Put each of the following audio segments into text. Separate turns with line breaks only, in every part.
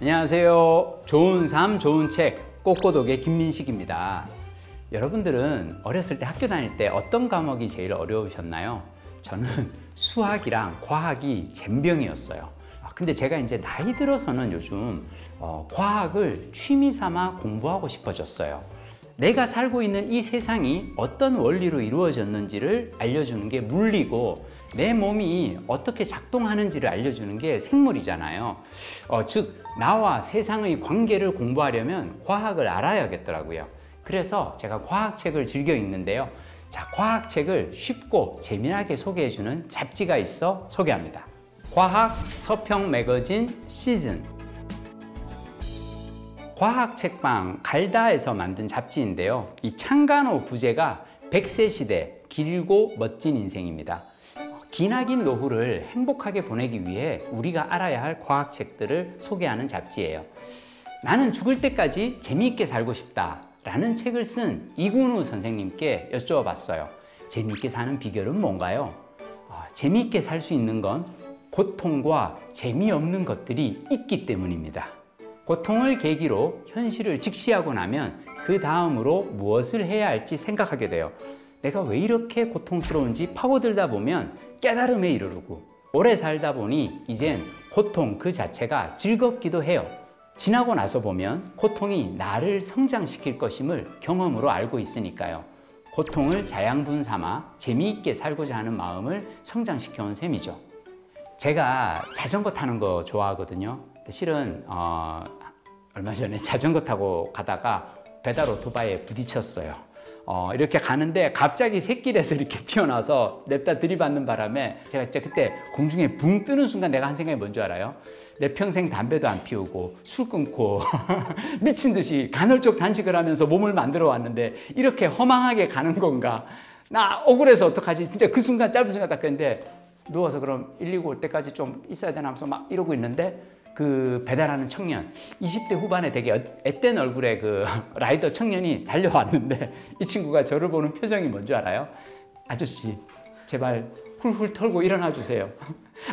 안녕하세요. 좋은 삶, 좋은 책, 꼬꼬독의 김민식입니다. 여러분들은 어렸을 때 학교 다닐 때 어떤 과목이 제일 어려우셨나요? 저는 수학이랑 과학이 젬병이었어요. 근데 제가 이제 나이 들어서는 요즘 과학을 취미 삼아 공부하고 싶어졌어요. 내가 살고 있는 이 세상이 어떤 원리로 이루어졌는지를 알려주는 게 물리고 내 몸이 어떻게 작동하는지를 알려주는 게 생물이잖아요. 즉 나와 세상의 관계를 공부하려면 과학을 알아야겠더라고요. 그래서 제가 과학책을 즐겨 읽는데요. 자, 과학책을 쉽고 재미나게 소개해주는 잡지가 있어 소개합니다. 과학 서평 매거진 시즌. 과학 책방 갈다에서 만든 잡지인데요. 이 창간호 부제가 100세 시대 길고 멋진 인생입니다. 기나긴 노후를 행복하게 보내기 위해 우리가 알아야 할 과학책들을 소개하는 잡지예요. 나는 죽을 때까지 재미있게 살고 싶다 라는 책을 쓴 이근우 선생님께 여쭤봤어요. 재미있게 사는 비결은 뭔가요? 재미있게 살 수 있는 건 고통과 재미없는 것들이 있기 때문입니다. 고통을 계기로 현실을 직시하고 나면 그 다음으로 무엇을 해야 할지 생각하게 돼요. 내가 왜 이렇게 고통스러운지 파고들다 보면 깨달음에 이르르고 오래 살다 보니 이젠 고통 그 자체가 즐겁기도 해요. 지나고 나서 보면 고통이 나를 성장시킬 것임을 경험으로 알고 있으니까요. 고통을 자양분 삼아 재미있게 살고자 하는 마음을 성장시켜온 셈이죠. 제가 자전거 타는 거 좋아하거든요. 실은 얼마 전에 자전거 타고 가다가 배달 오토바이에 부딪혔어요. 이렇게 가는데 갑자기 샛길에서 이렇게 튀어나와서 냅다 들이받는 바람에 제가 진짜 그때 공중에 붕 뜨는 순간 내가 한 생각이 뭔 줄 알아요? 내 평생 담배도 안 피우고 술 끊고 미친 듯이 간헐적 단식을 하면서 몸을 만들어 왔는데 이렇게 허망하게 가는 건가? 나 억울해서 어떡하지? 진짜 그 순간 짧은 순간 딱 그랬는데 누워서 그럼 119 올 때까지 좀 있어야 되나 하면서 막 이러고 있는데 그 배달하는 청년 20대 후반에 되게 앳된 얼굴의 그 라이더 청년이 달려왔는데 이 친구가 저를 보는 표정이 뭔지 알아요? 아저씨 제발 훌훌 털고 일어나 주세요.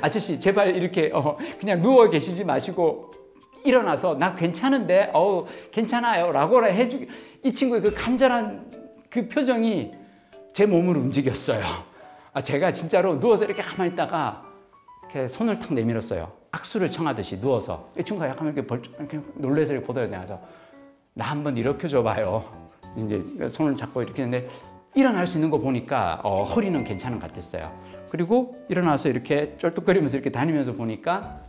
아저씨 제발 이렇게 그냥 누워 계시지 마시고 일어나서 나 괜찮은데 괜찮아요 라고 해주기. 이 친구의 그 간절한 그 표정이 제 몸을 움직였어요. 제가 진짜로 누워서 이렇게 가만히 있다가 이렇게 손을 탁 내밀었어요. 악수를 청하듯이 누워서. 이 친구가 약간 이렇게 놀래서 보더니 나와서 나 한번 일으켜 봐요. 이제 손을 잡고 이렇게 했는데 일어날 수 있는 거 보니까 허리는 괜찮은 것 같았어요. 그리고 일어나서 이렇게 쩔뚝거리면서 이렇게 다니면서 보니까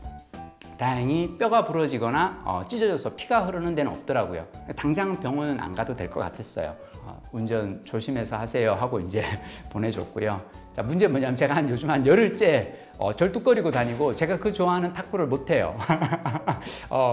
다행히 뼈가 부러지거나 찢어져서 피가 흐르는 데는 없더라고요. 당장 병원은 안 가도 될 것 같았어요. 운전 조심해서 하세요 하고 이제 보내줬고요. 자, 문제 뭐냐면 제가 요즘 한 열흘째 절뚝거리고 다니고 제가 그 좋아하는 탁구를 못해요.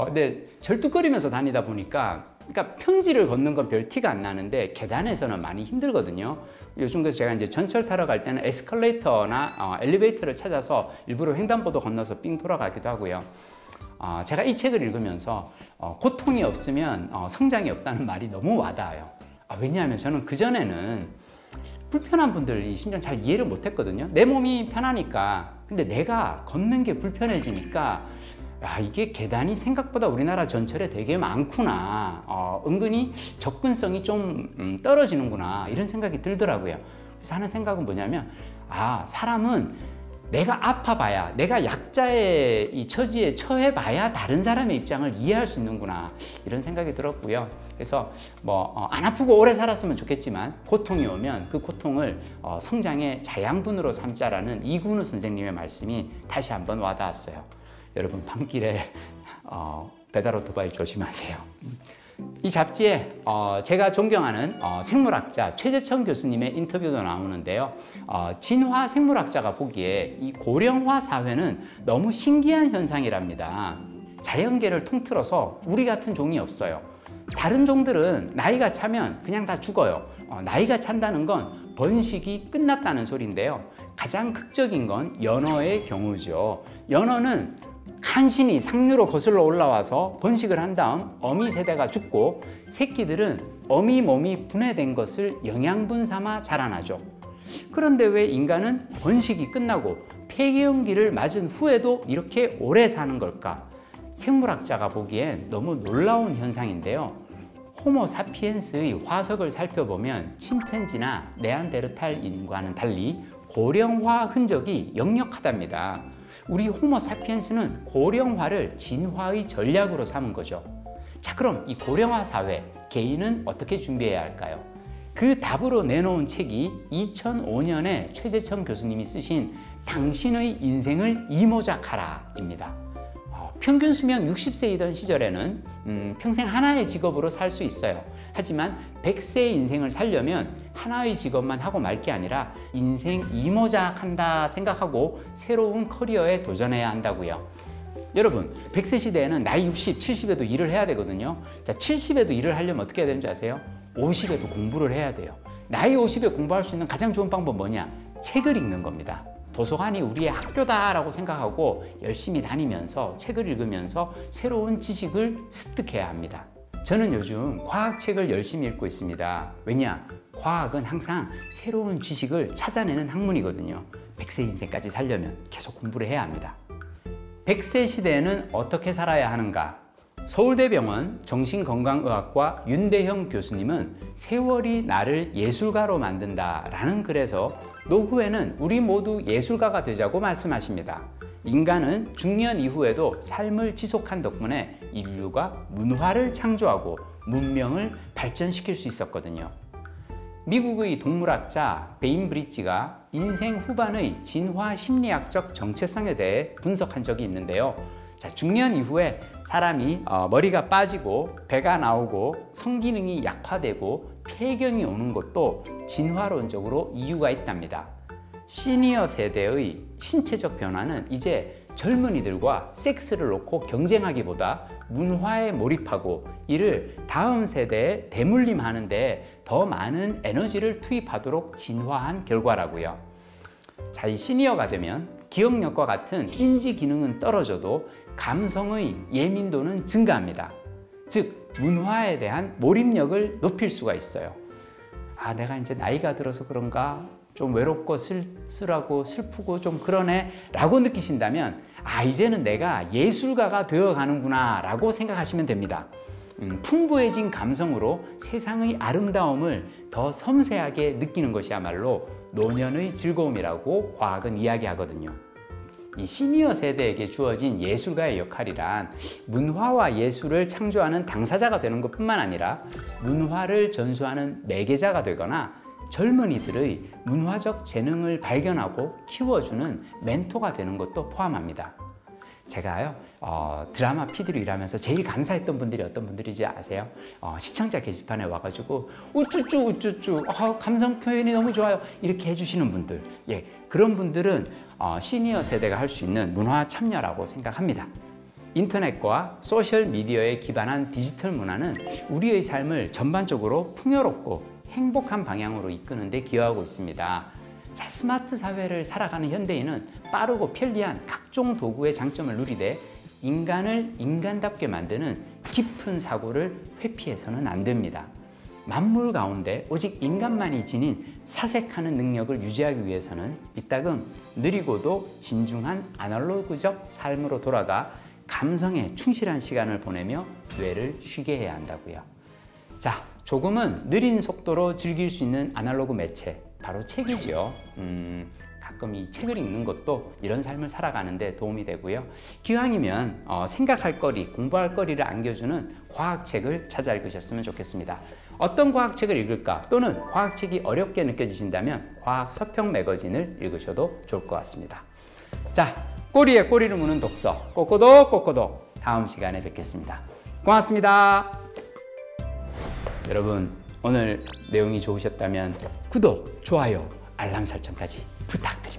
근데 절뚝거리면서 다니다 보니까 그러니까 평지를 걷는 건 별 티가 안 나는데 계단에서는 많이 힘들거든요. 요즘 그래서 제가 이제 전철 타러 갈 때는 에스컬레이터나 엘리베이터를 찾아서 일부러 횡단보도 건너서 삥 돌아가기도 하고요. 제가 이 책을 읽으면서 고통이 없으면 성장이 없다는 말이 너무 와닿아요. 왜냐하면 저는 그전에는 불편한 분들이 심지어 잘 이해를 못했거든요. 내 몸이 편하니까. 근데 내가 걷는 게 불편해지니까 이게 계단이 생각보다 우리나라 전철에 되게 많구나. 은근히 접근성이 좀 떨어지는구나. 이런 생각이 들더라고요. 그래서 하는 생각은 뭐냐면 사람은 내가 아파봐야, 내가 약자의 이 처지에 처해봐야 다른 사람의 입장을 이해할 수 있는구나. 이런 생각이 들었고요. 그래서 안 아프고 오래 살았으면 좋겠지만 고통이 오면 그 고통을 성장의 자양분으로 삼자라는 이근우 선생님의 말씀이 다시 한번 와닿았어요. 여러분 밤길에 배달 오토바이 조심하세요. 이 잡지에 제가 존경하는 생물학자 최재천 교수님의 인터뷰도 나오는데요. 진화 생물학자가 보기에 이 고령화 사회는 너무 신기한 현상이랍니다. 자연계를 통틀어서 우리 같은 종이 없어요. 다른 종들은 나이가 차면 그냥 다 죽어요. 나이가 찬다는 건 번식이 끝났다는 소리인데요. 가장 극적인 건 연어의 경우죠. 연어는 간신히 상류로 거슬러 올라와서 번식을 한 다음 어미 세대가 죽고 새끼들은 어미 몸이 분해된 것을 영양분 삼아 자라나죠. 그런데 왜 인간은 번식이 끝나고 폐기형기를 맞은 후에도 이렇게 오래 사는 걸까? 생물학자가 보기엔 너무 놀라운 현상인데요. 호모 사피엔스의 화석을 살펴보면 침팬지나 네안데르탈인과는 달리 고령화 흔적이 역력하답니다. 우리 호모 사피엔스는 고령화를 진화의 전략으로 삼은 거죠. 자, 그럼 이 고령화 사회, 개인은 어떻게 준비해야 할까요? 그 답으로 내놓은 책이 2005년에 최재천 교수님이 쓰신 당신의 인생을 이모작하라입니다. 평균 수명 60세이던 시절에는 평생 하나의 직업으로 살 수 있어요. 하지만 100세의 인생을 살려면 하나의 직업만 하고 말 게 아니라 인생 이모작한다 생각하고 새로운 커리어에 도전해야 한다고요. 여러분, 100세 시대에는 나이 60, 70에도 일을 해야 되거든요. 자, 70에도 일을 하려면 어떻게 해야 되는지 아세요? 50에도 공부를 해야 돼요. 나이 50에 공부할 수 있는 가장 좋은 방법 뭐냐? 책을 읽는 겁니다. 도서관이 우리의 학교다라고 생각하고 열심히 다니면서 책을 읽으면서 새로운 지식을 습득해야 합니다. 저는 요즘 과학책을 열심히 읽고 있습니다. 왜냐? 과학은 항상 새로운 지식을 찾아내는 학문이거든요. 100세 인생까지 살려면 계속 공부를 해야 합니다. 100세 시대에는 어떻게 살아야 하는가? 서울대병원 정신건강의학과 윤대형 교수님은 세월이 나를 예술가로 만든다라는 글에서 노후에는 우리 모두 예술가가 되자고 말씀하십니다. 인간은 중년 이후에도 삶을 지속한 덕분에 인류가 문화를 창조하고 문명을 발전시킬 수 있었거든요. 미국의 동물학자 베인브리지가 인생 후반의 진화 심리학적 정체성에 대해 분석한 적이 있는데요. 자, 중년 이후에 사람이 머리가 빠지고 배가 나오고 성기능이 약화되고 폐경이 오는 것도 진화론적으로 이유가 있답니다. 시니어 세대의 신체적 변화는 이제 젊은이들과 섹스를 놓고 경쟁하기보다 문화에 몰입하고 이를 다음 세대에 대물림하는 데 더 많은 에너지를 투입하도록 진화한 결과라고요. 자, 이 시니어가 되면 기억력과 같은 인지 기능은 떨어져도 감성의 예민도는 증가합니다. 즉, 문화에 대한 몰입력을 높일 수가 있어요. 아, 내가 이제 나이가 들어서 그런가? 좀 외롭고 쓸쓸하고 슬프고 좀 그러네 라고 느끼신다면 아, 이제는 내가 예술가가 되어가는구나 라고 생각하시면 됩니다. 풍부해진 감성으로 세상의 아름다움을 더 섬세하게 느끼는 것이야말로 노년의 즐거움이라고 과학은 이야기하거든요. 이 시니어 세대에게 주어진 예술가의 역할이란 문화와 예술을 창조하는 당사자가 되는 것뿐만 아니라 문화를 전수하는 매개자가 되거나 젊은이들의 문화적 재능을 발견하고 키워주는 멘토가 되는 것도 포함합니다. 제가요 드라마 PD로 일하면서 제일 감사했던 분들이 어떤 분들인지 아세요? 시청자 게시판에 와가지고 우쭈쭈 우쭈쭈 감성 표현이 너무 좋아요 이렇게 해주시는 분들, 예, 그런 분들은 시니어 세대가 할 수 있는 문화 참여라고 생각합니다. 인터넷과 소셜미디어에 기반한 디지털 문화는 우리의 삶을 전반적으로 풍요롭고 행복한 방향으로 이끄는 데 기여하고 있습니다. 자, 스마트 사회를 살아가는 현대인은 빠르고 편리한 각종 도구의 장점을 누리되 인간을 인간답게 만드는 깊은 사고를 회피해서는 안 됩니다. 만물 가운데 오직 인간만이 지닌 사색하는 능력을 유지하기 위해서는 이따금 느리고도 진중한 아날로그적 삶으로 돌아가 감성에 충실한 시간을 보내며 뇌를 쉬게 해야 한다고요. 자, 조금은 느린 속도로 즐길 수 있는 아날로그 매체, 바로 책이죠. 가끔 이 책을 읽는 것도 이런 삶을 살아가는데 도움이 되고요. 기왕이면 생각할 거리, 공부할 거리를 안겨주는 과학책을 찾아 읽으셨으면 좋겠습니다. 어떤 과학책을 읽을까? 또는 과학책이 어렵게 느껴지신다면 과학 서평 매거진을 읽으셔도 좋을 것 같습니다. 자, 꼬리에 꼬리를 무는 독서, 꼬꼬독 꼬꼬독. 다음 시간에 뵙겠습니다. 고맙습니다. 여러분, 오늘 내용이 좋으셨다면 구독, 좋아요, 알람 설정까지 부탁드립니다.